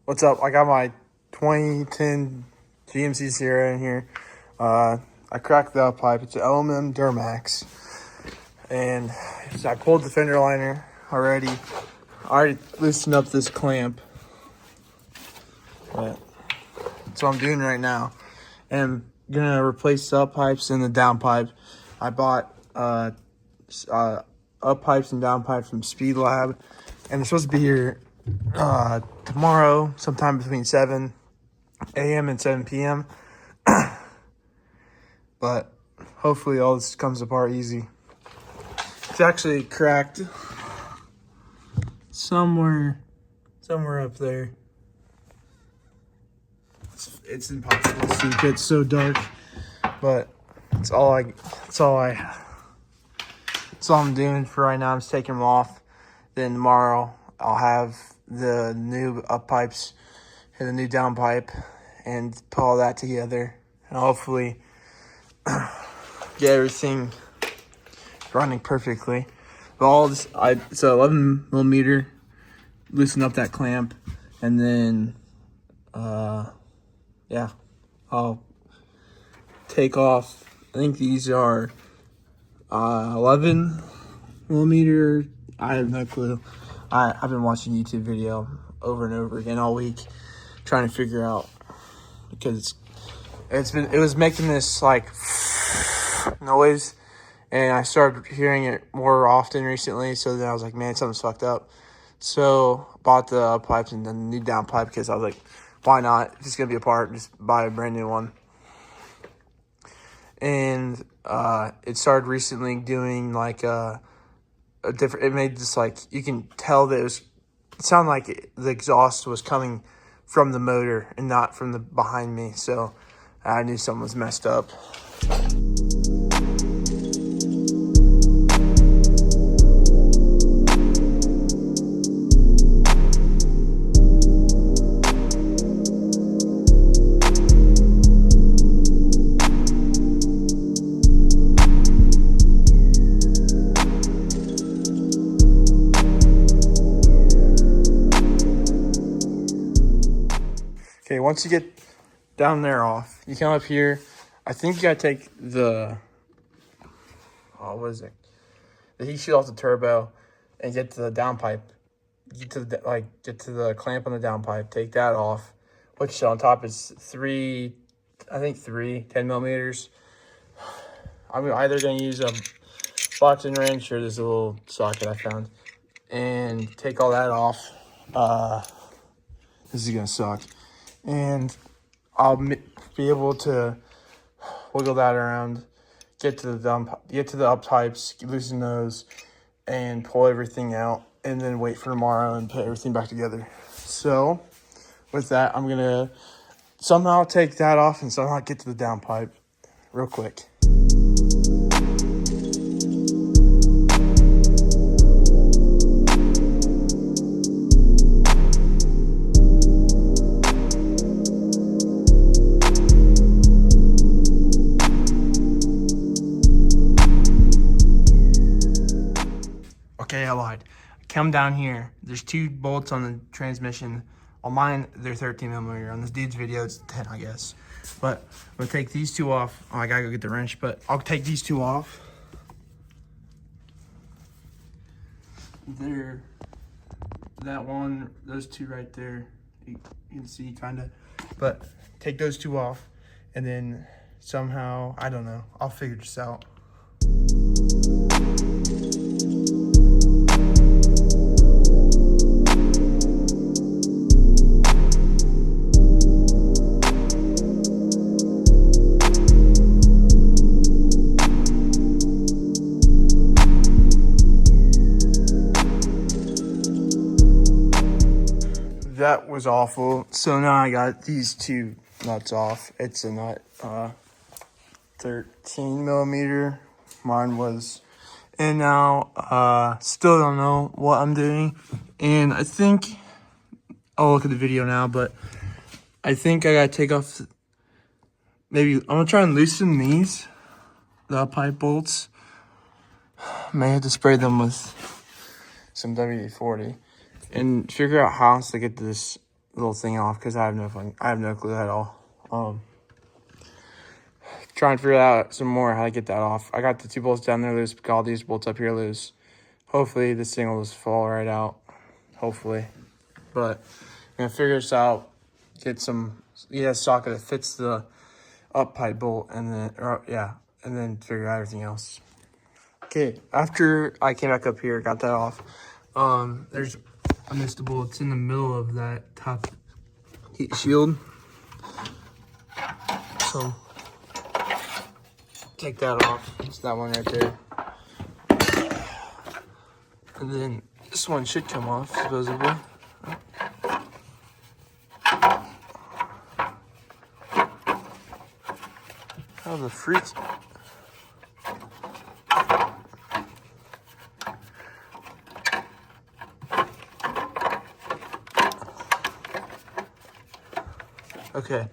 What's up? I got my 2010 GMC Sierra in here. I cracked the pipe. It's an LMM Duramax. And so I pulled the fender liner already. I already loosened up this clamp. But that's what I'm doing right now. And I'm going to replace the up pipes and the down pipe. I bought up pipes and down pipes from spelab. And they're supposed to be here tomorrow, sometime between 7 a.m. and 7 p.m. But hopefully all this comes apart easy. It's actually cracked somewhere up there. It's impossible to see. It gets so dark, but it's all I'm doing for right now. I'm just taking them off. Then tomorrow I'll have the new up pipes and the new down pipe and put all that together and hopefully get everything running perfectly. But all this, it's an 11 millimeter, loosen up that clamp, and then yeah, I'll take off. I think these are 11 millimeter. I have no clue. I've been watching YouTube video over and over again all week, trying to figure out, because it was making this like noise, and I started hearing it more often recently. So then I was like, man, something's fucked up. So bought the pipes and then the new down pipe because I was like, why not? If it's gonna be a part, just buy a brand new one. And it started recently doing like a different. It made this like, you can tell that it sounded like the exhaust was coming from the motor and not from the behind me. So I knew something was messed up. Okay, once you get down there off, you come up here. I think you gotta take the the heat shield off the turbo and get to the downpipe. Get to the clamp on the downpipe. Take that off. Which on top is 10 millimeters. I'm either gonna use a boxing wrench or this little socket I found, and take all that off. This is gonna suck. And I'll be able to wiggle that around, get to the up pipes, loosen those, and pull everything out, and then wait for tomorrow and put everything back together. So with that, I'm gonna somehow take that off and somehow get to the down pipe real quick. Okay, I lied. Come down here. There's 2 bolts on the transmission. On mine, they're 13 millimeter. On this dude's video, it's 10, I guess. But I'm gonna take these 2 off. Oh, I gotta go get the wrench, but I'll take these 2 off. They're those 2 right there. You can see kinda. But take those 2 off, and then somehow, I don't know. I'll figure this out. That was awful. So now I got these 2 nuts off. It's a nut 13 millimeter. Mine was. And now still don't know what I'm doing. And I think I'll look at the video now, but I think I gotta take off. Maybe I'm gonna try and loosen the pipe bolts. May have to spray them with some WD-40 and figure out how else to get this little thing off because I have no clue at all. Trying to figure out some more how to get that off. I got the 2 bolts down there loose, got all these bolts up here loose. Hopefully this thing will just fall right out. Hopefully. But I'm gonna figure this out, get a socket that fits the up pipe bolt, and then figure out everything else. Okay, after I came back up here, got that off, I missed a bolt. It's in the middle of that top heat shield. So take that off. It's that one right there. And then this one should come off, supposedly. How the freak? Okay,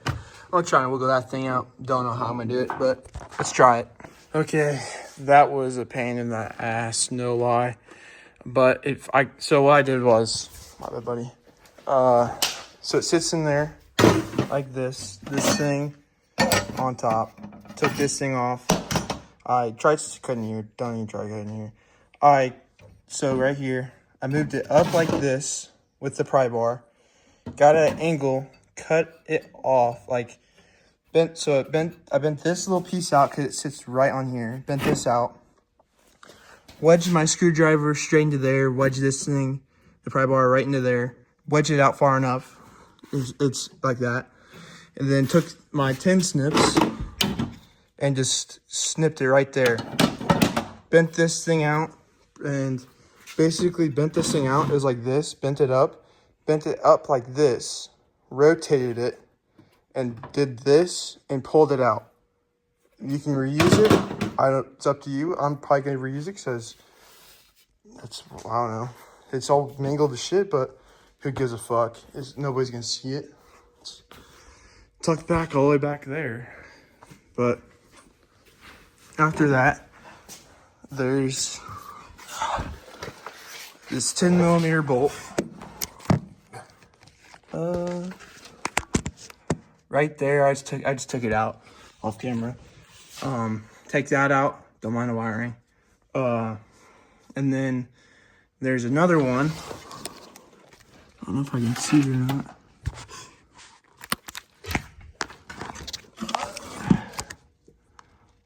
I'll try and wiggle that thing out. Don't know how I'm gonna do it, but let's try it. Okay, that was a pain in the ass, no lie. But so what I did was, my bad, buddy. So it sits in there like this thing on top. Took this thing off. I tried to cut in here. Don't even try to cut in here. So right here, I moved it up like this with the pry bar. Got it at an angle, cut it off, like I bent this little piece out because it sits right on here. Bent this out. Wedged my screwdriver straight into there. Wedged this thing, the pry bar right into there. Wedged it out far enough. It's like that. And then took my 10 snips and just snipped it right there. Bent this thing out and basically bent this thing out. It was like this. Bent it up like this. Rotated it and did this and pulled it out. You can reuse it. It's up to you. I'm probably gonna reuse it because I don't know. It's all mangled to shit, but who gives a fuck? Nobody's gonna see it. It's tucked back all the way back there. But after that, there's this 10mm bolt. Right there. I just took it out off camera. Take that out. Don't mind the wiring. And then there's another one. I don't know if I can see it or not.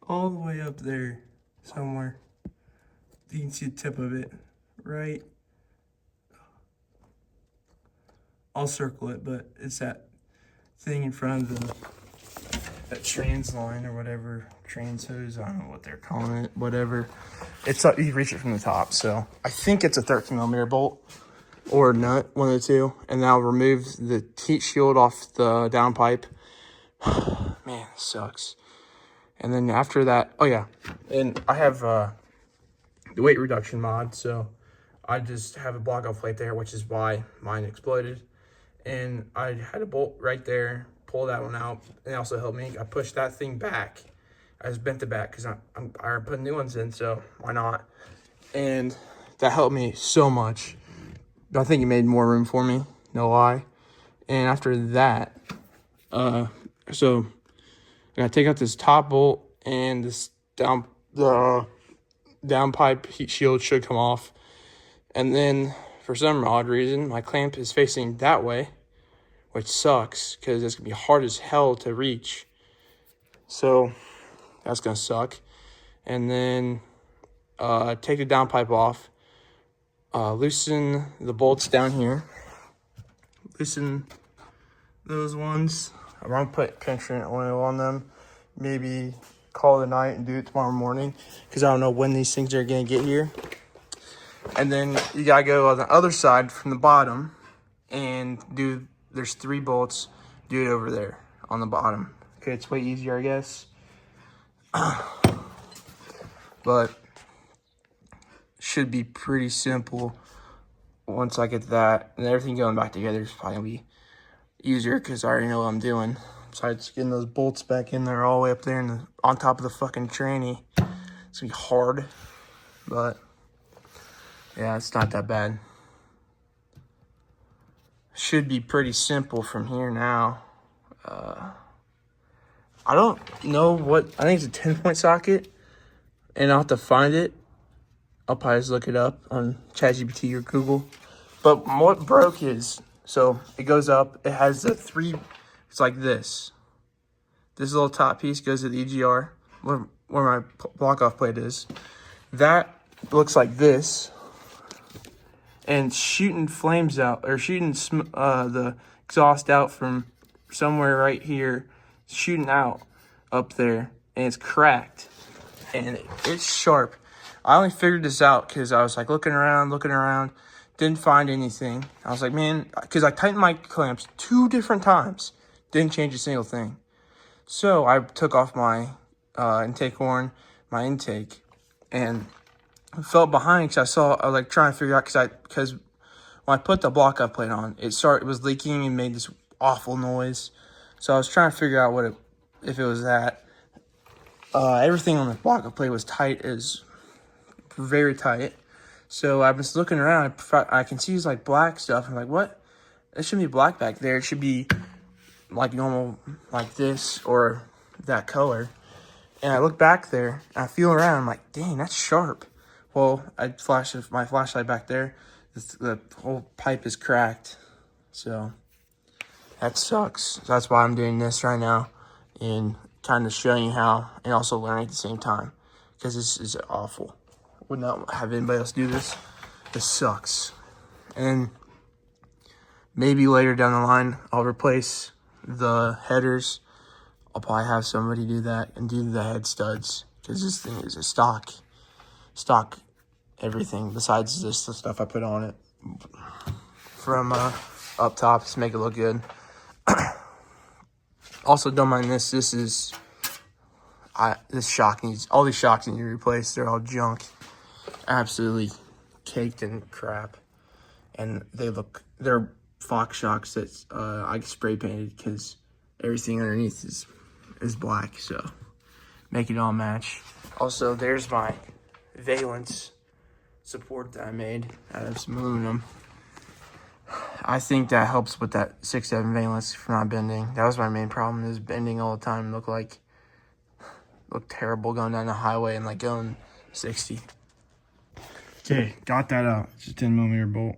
All the way up there somewhere. You can see the tip of it, right? I'll circle it, but it's that thing in front of that trans line or whatever, trans hose, I don't know what they're calling it, whatever. It's up, you can reach it from the top. So I think it's a 13mm bolt or nut, one of the two. And now remove the heat shield off the downpipe. Man, it sucks. And then after that, oh yeah, and I have the weight reduction mod, so I just have a block off plate there, which is why mine exploded. And I had a bolt right there, pull that one out, and it also helped me. I pushed that thing back. I just bent it back because I put new ones in, so why not? And that helped me so much. I think it made more room for me, no lie. And after that, so I gotta take out this top bolt and this downpipe heat shield should come off. And then for some odd reason, my clamp is facing that way, which sucks because it's gonna be hard as hell to reach. So that's gonna suck. And then take the downpipe off, loosen the bolts down here, loosen those ones. I'm gonna put pinching oil on them, maybe call it a night and do it tomorrow morning because I don't know when these things are gonna get here. And then you gotta go on the other side from the bottom and there's 3 bolts, do it over there on the bottom. Okay, it's way easier, I guess. But should be pretty simple once I get that. And everything going back together is probably gonna be easier because I already know what I'm doing. Besides getting those bolts back in there all the way up there and on top of the fucking tranny. It's gonna be hard, but yeah, it's not that bad. should be pretty simple from here now. I don't know what, I think it's a 10-point socket, and I'll have to find it. I'll probably just look it up on ChatGPT or Google. But what broke is, so it goes up, it has the three, it's like this. This little top piece goes to the EGR, where my block-off plate is. That looks like this, and shooting flames out, or shooting the exhaust out from somewhere right here, shooting out up there, and it's cracked, and it's sharp. I only figured this out because I was like looking around, didn't find anything. I was like, man, because I tightened my clamps 2 different times, didn't change a single thing. So I took off my intake horn, my intake, and felt behind because I was like trying to figure out, because when I put the block-off plate on, it was leaking and made this awful noise. So I was trying to figure out if it was that. Everything on the block-off plate was tight, very tight. So I was looking around, I can see it's like black stuff. I'm like, what? It shouldn't be black back there. It should be like normal, like this or that color. And I look back there, and I feel around. I'm like, dang, that's sharp. Well, I flashed my flashlight back there. The whole pipe is cracked. So that sucks. So that's why I'm doing this right now, and kind of showing you how, and also learning at the same time, because this is awful. Would not have anybody else do this. This sucks. And maybe later down the line, I'll replace the headers. I'll probably have somebody do that and do the head studs, because this thing is a stock everything besides just the stuff I put on it from up top to make it look good. Also, don't mind this. This shock needs, all these shocks need to be replaced. They're all junk, absolutely caked in crap, and they're Fox shocks that I spray painted because everything underneath is black, so make it all match. Also, there's my valence support that I made out of some aluminum. I think that helps with that 6-7 valence for not bending. That was my main problem, is bending all the time. Looked terrible going down the highway and like going 60. Okay, got that out. It's a 10mm bolt.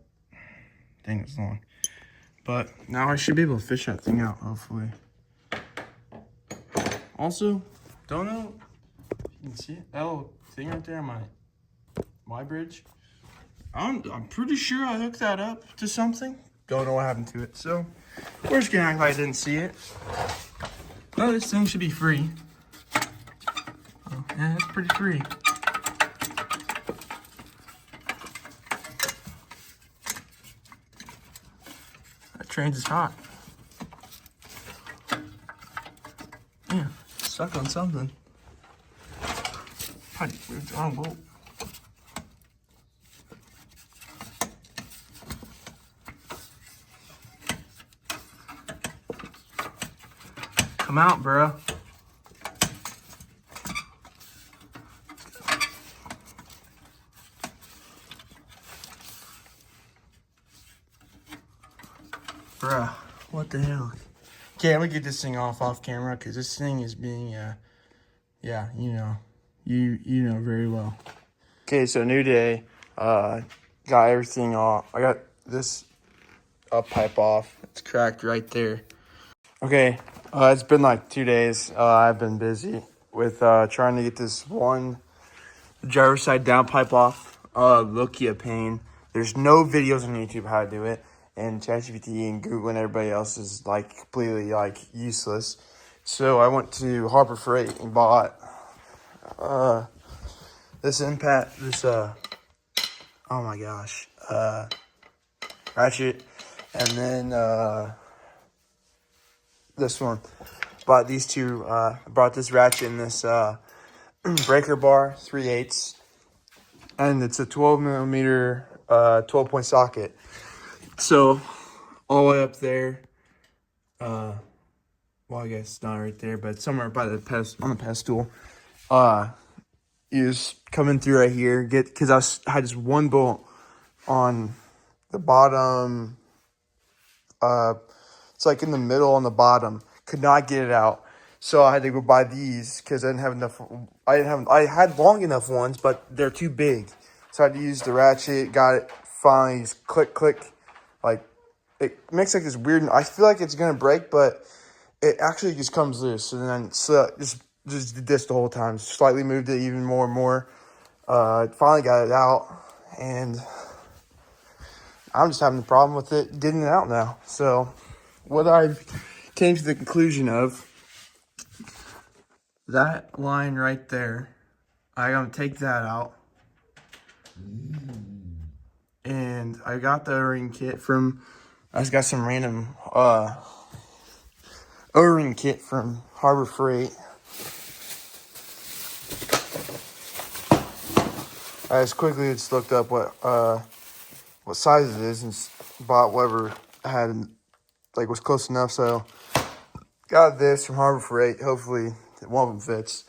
Dang, it's long. But now I should be able to fish that thing out, hopefully. Also, don't know if you can see it. That little thing right there on my Y-bridge. I'm pretty sure I hooked that up to something. Don't know what happened to it. So we're just gonna act like I didn't see it. Oh, this thing should be free. Oh, yeah, it's pretty free. That trains is hot. Yeah, stuck on something. Probably moved the wrong bolt. Come out, bro. Bruh, what the hell? Okay, let me get this thing off camera, because this thing is being, yeah, you know very well. Okay, so new day. Got everything off. I got this up pipe off. It's cracked right there. Okay, it's been like 2 days. I've been busy with trying to get this one driver's side downpipe off. Low-key a pain. There's no videos on YouTube how to do it, and ChatGPT and Google and everybody else is like completely like useless. So I went to Harbor Freight and bought this impact, oh my gosh, ratchet, and then this one. Bought these two. Brought this ratchet and this breaker bar, 3/8, and it's a 12mm 12-point socket. So all the way up there, well, I guess not right there, but somewhere by the on the pedestal, is coming through right here. Because I had this one bolt on the bottom, it's like in the middle on the bottom. Could not get it out. So I had to go buy these because I didn't have enough. I had long enough ones, but they're too big. So I had to use the ratchet. Got it. Finally, just click, click. Like, it makes like this weird. I feel like it's gonna break, but it actually just comes loose. And then just did this the whole time. Slightly moved it even more and more. Finally got it out, and I'm just having a problem with it getting it out now. So what I came to the conclusion of, that line right there, I'm going to take that out. And I got the O-ring kit from, I just got some random O-ring kit from Harbor Freight. I just quickly just looked up what size it is and bought whatever I had, like, was close enough. So got this from Harbor Freight. Hopefully one of them fits.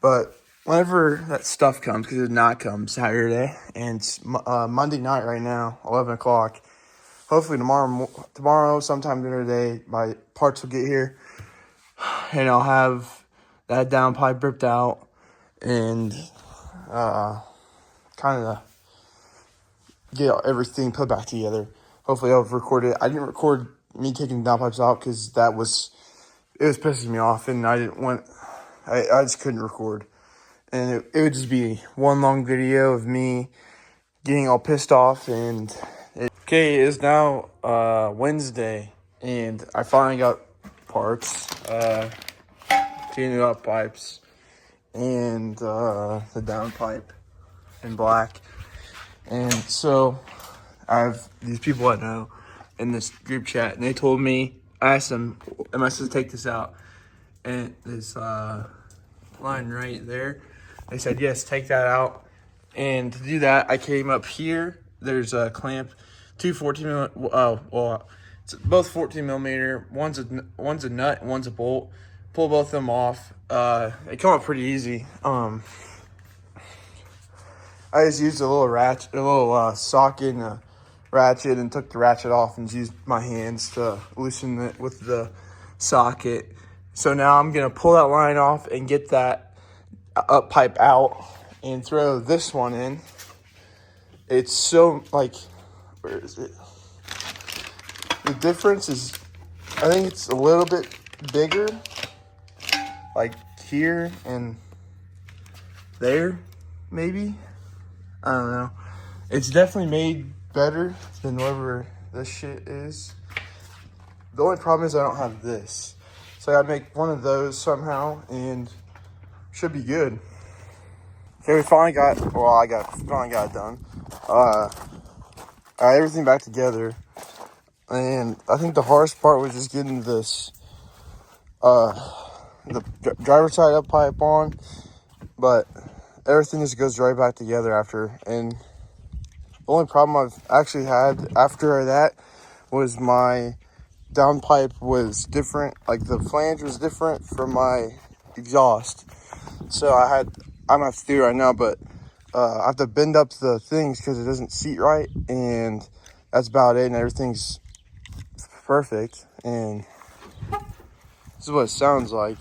But whenever that stuff comes, because it did not come Saturday, and it's Monday night right now, 11 o'clock. Hopefully tomorrow sometime during the day, my parts will get here, and I'll have that downpipe ripped out and kind of get everything put back together. Hopefully I'll record it. I didn't record me taking the downpipes out because it was pissing me off, and I just couldn't record. And it would just be one long video of me getting all pissed off. And okay, it is now Wednesday, and I finally got parts, two new up pipes, and the downpipe in black. And so I have these people I know in this group chat, and they told me, I asked them, am I supposed to take this out? And this line right there, they said, yes, take that out. And to do that, I came up here. There's a clamp, two 14 millimeter, it's both 14 millimeter. One's a nut, and one's a bolt. Pull both of them off. They come up pretty easy. I just used a little socket and a ratchet, and took the ratchet off and used my hands to loosen it with the socket. So now I'm gonna pull that line off and get that up pipe out and throw this one in. It's so, like, where is it? The difference is, I think it's a little bit bigger, like here and there, maybe. I don't know. It's definitely made better than whatever this shit is. The only problem is I don't have this. So I gotta make one of those somehow, and should be good. Okay, we finally got it done. I got everything back together, and I think the hardest part was just getting this, the driver's side up pipe on, but everything just goes right back together after. And the only problem I've actually had after that was my downpipe was different. Like, the flange was different from my exhaust. So I'm gonna have to do it right now, but I have to bend up the things because it doesn't seat right, and that's about it. And everything's perfect, and this is what it sounds like.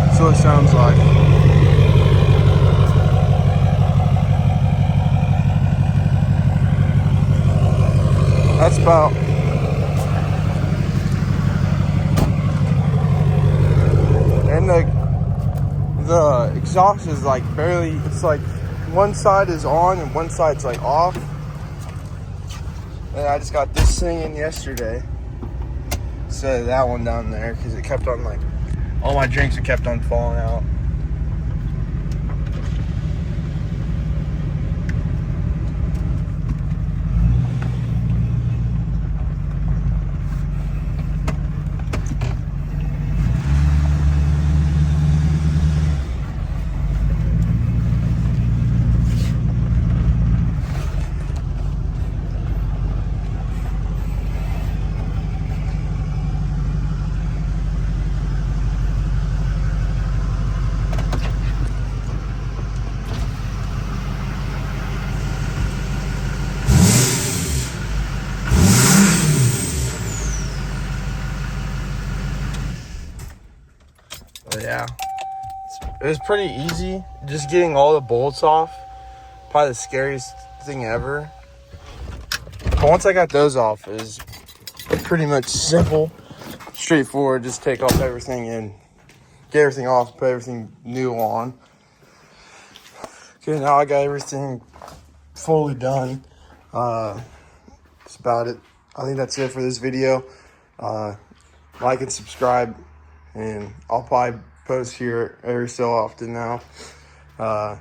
That's what it sounds like. That's about, and the exhaust is like barely, it's like one side is on and one side's like off. And I just got this thing in yesterday instead of that one down there, because it kept on, like, all my drinks have kept on falling out. But yeah, it was pretty easy. Just getting all the bolts off, probably the scariest thing ever. But once I got those off, it was pretty much simple, straightforward. Just take off everything and get everything off, put everything new on. Okay, now I got everything fully done. That's about it. I think that's it for this video. Like and subscribe, and I'll probably post here every so often now. I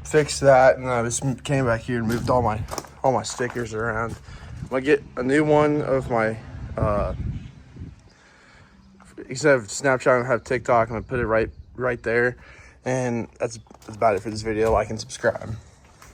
fixed that, and I just came back here and moved all my stickers around. I'm gonna get a new one of my instead of Snapchat, I have TikTok. I'm gonna put it right there, and that's about it for this video. Like and subscribe.